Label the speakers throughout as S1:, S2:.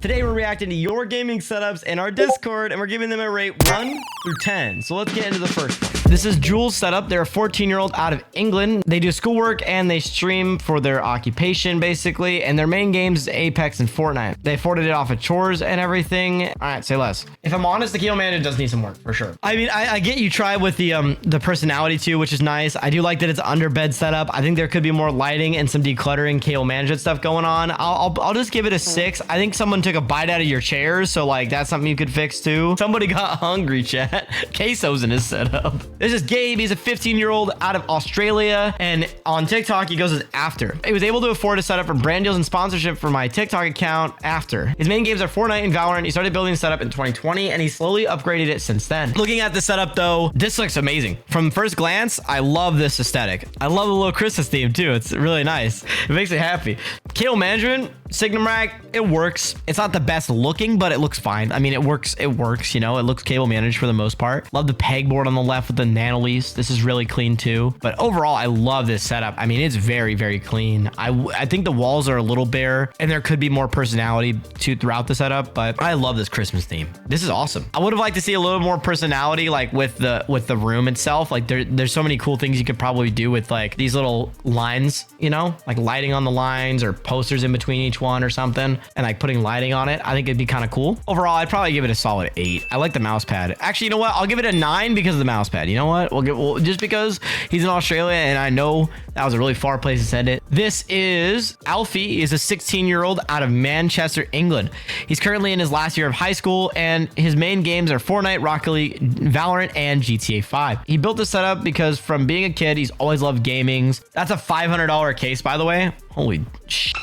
S1: Today we're reacting to your gaming setups in our Discord, and we're giving them a rate 1 through 10. So let's get into the first one. This is Jules' setup. They're a 14-year-old out of England. They do schoolwork and they stream for their occupation, basically. And their main games is Apex and Fortnite. They afforded it off of chores and everything. All right, say less. If I'm honest, the keyboard manager does need some work for sure. I mean, I get you try with the personality too, which is nice. I do like that it's under bed setup. I think there could be more lighting and some decluttering, cable management stuff going on. I'll just give it a 6. I think someone took a bite out of your chairs, so like that's something you could fix too. Somebody got hungry, chat. Queso's in his setup. This is Gabe. He's a 15-year-old out of Australia, and on TikTok he goes as After. He was able to afford a setup for brand deals and sponsorship for my TikTok account After. His main games are Fortnite and Valorant. He started building the setup in 2020 and he slowly upgraded it since then. Looking at the setup though, this looks amazing. From first glance, I love this aesthetic. I love the little Christmas theme too. It's really nice. It makes me happy. Cable management, Signum rack, it works. It's not the best looking, but it looks fine. I mean, it works, you know, it looks cable managed for the most part. Love the pegboard on the left with the nanolese. This is really clean too. But overall, I love this setup. I mean, it's very, very clean. I think the walls are a little bare and there could be more personality throughout the setup, but I love this Christmas theme. This is awesome. I would have liked to see a little more personality, like with the room itself. Like there's so many cool things you could probably do with like these little lines, you know, like lighting on the lines or posters in between each one or something, and like putting lighting on it. I think it'd be kind of cool. Overall, I'd probably give it a solid 8. I like the mouse pad. Actually, you know what? I'll give it a 9 because of the mouse pad. You know what? Well, just because he's in Australia and I know that was a really far place to send it. This is Alfie. He is a 16-year-old out of Manchester, England. He's currently in his last year of high school and his main games are Fortnite, Rocket League, Valorant, and GTA 5. He built this setup because from being a kid, he's always loved gaming. That's a $500 case, by the way. Holy shit.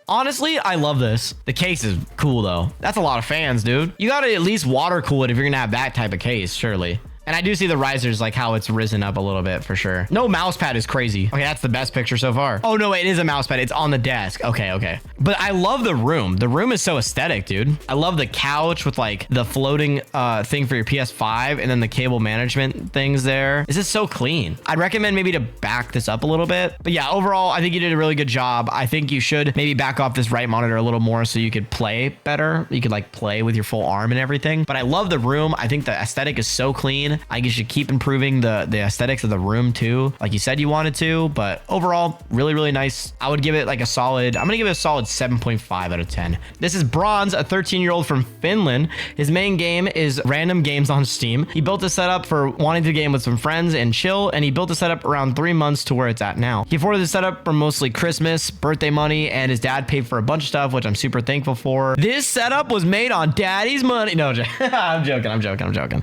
S1: Honestly, I love this. The case is cool though. That's a lot of fans, dude. You gotta at least water cool it if you're gonna have that type of case, surely. And I do see the risers, like how it's risen up a little bit for sure. No mouse pad is crazy. Okay, that's the best picture so far. Oh no, it is a mouse pad. It's on the desk. Okay. But I love the room. The room is so aesthetic, dude. I love the couch with like the floating thing for your PS5 and then the cable management things there. This is so clean. I'd recommend maybe to back this up a little bit. But yeah, overall, I think you did a really good job. I think you should maybe back off this right monitor a little more so you could play better. You could like play with your full arm and everything. But I love the room. I think the aesthetic is so clean. I guess you should keep improving the aesthetics of the room too, like you said you wanted to. But overall, really nice. I would give it like a solid, I'm gonna give it a solid 7.5 out of 10. This is Bronze, a 13-year-old from Finland. His main game is random games on Steam. He built a setup for wanting to game with some friends and chill, and he built a setup around 3 months to where it's at now. He afforded the setup from mostly Christmas, birthday money, and his dad paid for a bunch of stuff, which I'm super thankful for. This setup was made on daddy's money. No, I'm joking.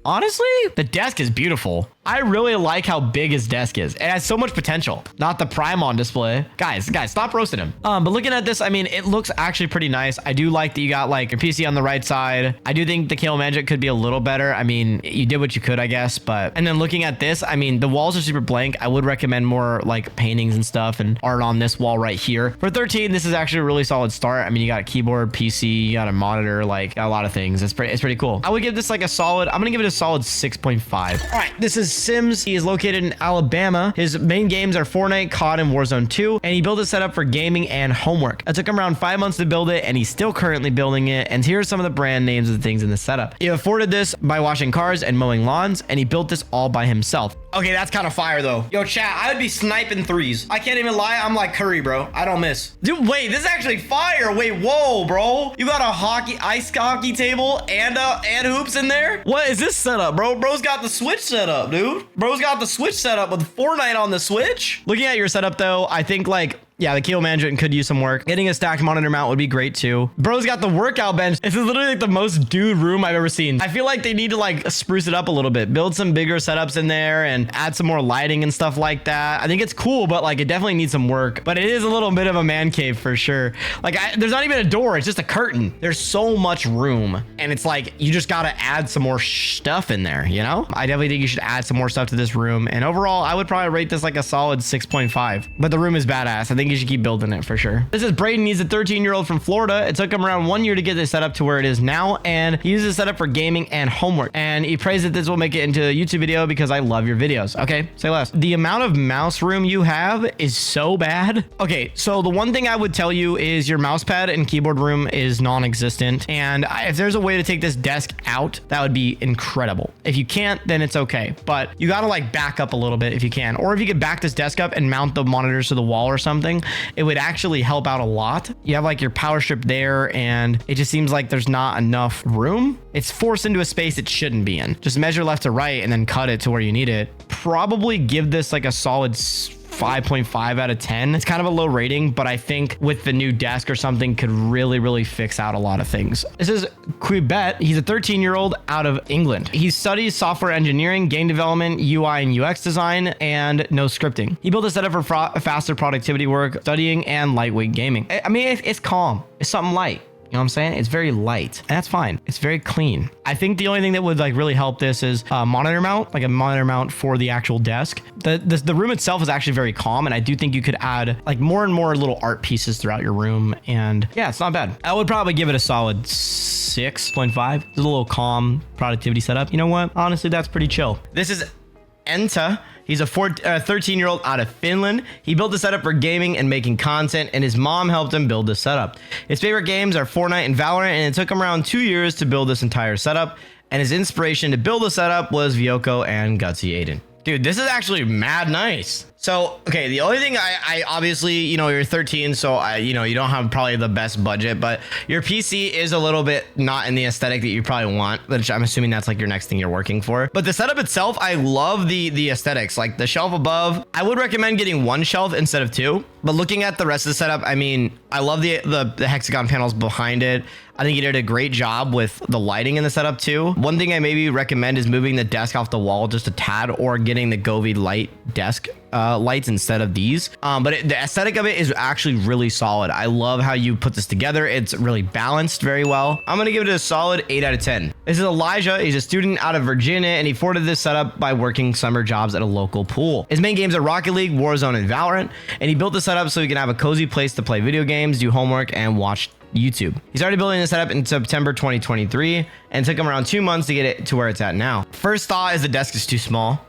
S1: Honestly, the desk is beautiful. I really like how big his desk is. It has so much potential. Not the Prime on display. Guys, stop roasting him. But looking at this, I mean, it looks actually pretty nice. I do like that you got like your PC on the right side. I do think the cable management could be a little better. I mean, you did what you could, I guess. And then looking at this, I mean, the walls are super blank. I would recommend more like paintings and stuff and art on this wall right here. For 13, this is actually a really solid start. I mean, you got a keyboard, PC, you got a monitor, like got a lot of things. It's pretty cool. I would give this like a solid, I'm gonna give it a solid 6.5. All right, this is Sims. He is located in Alabama. His main games are Fortnite, COD, and Warzone 2, and he built a setup for gaming and homework. It took him around 5 months to build it, and he's still currently building it. And here are some of the brand names of the things in the setup. He afforded this by washing cars and mowing lawns, and he built this all by himself. Okay, that's kind of fire though. Yo, chat, I would be sniping threes. I can't even lie. I'm like Curry, bro. I don't miss. Dude, wait, this is actually fire. Wait, whoa, bro. You got a ice hockey table and hoops in there? What is this setup, bro? Bro's got the Switch set up, dude. Bro's got the Switch set up with Fortnite on the Switch. Looking at your setup though, I think like, yeah, the cable management could use some work. Getting a stacked monitor mount would be great too. Bro's got the workout bench. This is literally like the most dude room I've ever seen. I feel like they need to like spruce it up a little bit, build some bigger setups in there and add some more lighting and stuff like that. I think it's cool, but like it definitely needs some work. But it is a little bit of a man cave for sure. Like there's not even a door. It's just a curtain. There's so much room and it's like you just got to add some more stuff in there, you know? I definitely think you should add some more stuff to this room. And overall, I would probably rate this like a solid 6.5. But the room is badass. I think think you should keep building it for sure. This is Braden. He's a 13-year-old from Florida. It took him around 1 year to get this set up to where it is now, and he uses this setup for gaming and homework. And he prays that this will make it into a YouTube video because I love your videos. Okay, say less. The amount of mouse room you have is so bad. Okay, so the one thing I would tell you is your mouse pad and keyboard room is non-existent. And if there's a way to take this desk out, that would be incredible. If you can't, then it's okay. But you gotta like back up a little bit if you can. Or if you could back this desk up and mount the monitors to the wall or something, it would actually help out a lot. You have like your power strip there, and it just seems like there's not enough room. It's forced into a space it shouldn't be in. Just measure left to right and then cut it to where you need it. Probably give this like a solid 5.5 out of 10. It's kind of a low rating, but I think with the new desk or something could really fix out a lot of things. This is Quibet. He's a 13-year-old out of England. He studies software engineering, game development, UI and UX design, and no scripting. He built a setup for faster productivity work, studying, and lightweight gaming. I mean, it's calm. It's something light. You know what I'm saying? It's very light, and that's fine. It's very clean. I think the only thing that would like really help this is a monitor mount, like a monitor mount for the actual desk. The room itself is actually very calm, and I do think you could add like more and more little art pieces throughout your room. And yeah, it's not bad. I would probably give it a solid 6.5. It's a little calm productivity setup. You know what? Honestly, that's pretty chill. This is Enta. He's a 13-year-old out of Finland. He built the setup for gaming and making content, and his mom helped him build the setup. His favorite games are Fortnite and Valorant, and it took him around 2 years to build this entire setup. And his inspiration to build the setup was Vyoko and GutzyAiden. Dude, this is actually mad nice. So, okay, the only thing I obviously, you know, you're 13, so you know, you don't have probably the best budget, but your PC is a little bit not in the aesthetic that you probably want, which I'm assuming that's like your next thing you're working for. But the setup itself, I love the aesthetics, like the shelf above. I would recommend getting one shelf instead of two, but looking at the rest of the setup, I mean, I love the hexagon panels behind it. I think you did a great job with the lighting in the setup too. One thing I maybe recommend is moving the desk off the wall just a tad, or getting the Govee light desk lights instead of these. But the aesthetic of it is actually really solid. I love how you put this together. It's really balanced very well. I'm gonna give it a solid 8 out of 10. This is Elijah. He's a student out of Virginia, and he afforded this setup by working summer jobs at a local pool. His main games are Rocket League, Warzone, and Valorant, and he built the setup so he can have a cozy place to play video games, do homework, and watch YouTube. He started building this setup in September 2023, and it took him around 2 months to get it to where it's at now. First thought is the desk is too small.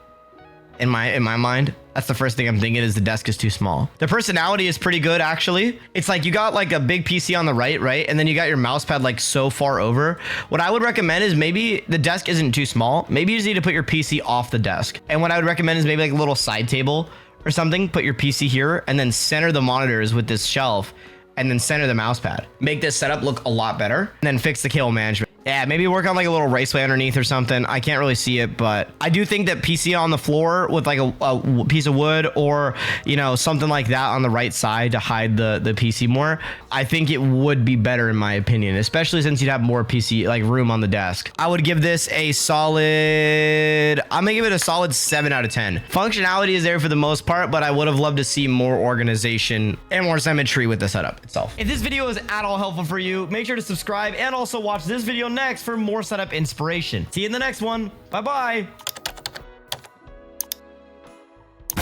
S1: In my mind, that's the first thing I'm thinking, is the desk is too small. The personality is pretty good, actually. It's like you got like a big PC on the right? And then you got your mouse pad like so far over. What I would recommend is maybe the desk isn't too small. Maybe you just need to put your PC off the desk. And what I would recommend is maybe like a little side table or something. Put your PC here and then center the monitors with this shelf, and then center the mouse pad. Make this setup look a lot better, and then fix the cable management. Yeah, maybe work on like a little raceway underneath or something. I can't really see it, but I do think that PC on the floor with like a piece of wood, or, you know, something like that on the right side to hide the PC more. I think it would be better in my opinion, especially since you'd have more PC like room on the desk. I would give this a solid, I'm gonna give it a solid 7 out of 10. Functionality is there for the most part, but I would have loved to see more organization and more symmetry with the setup itself. If this video is at all helpful for you, make sure to subscribe and also watch this video next for more setup inspiration. See you in the next one. Bye-bye.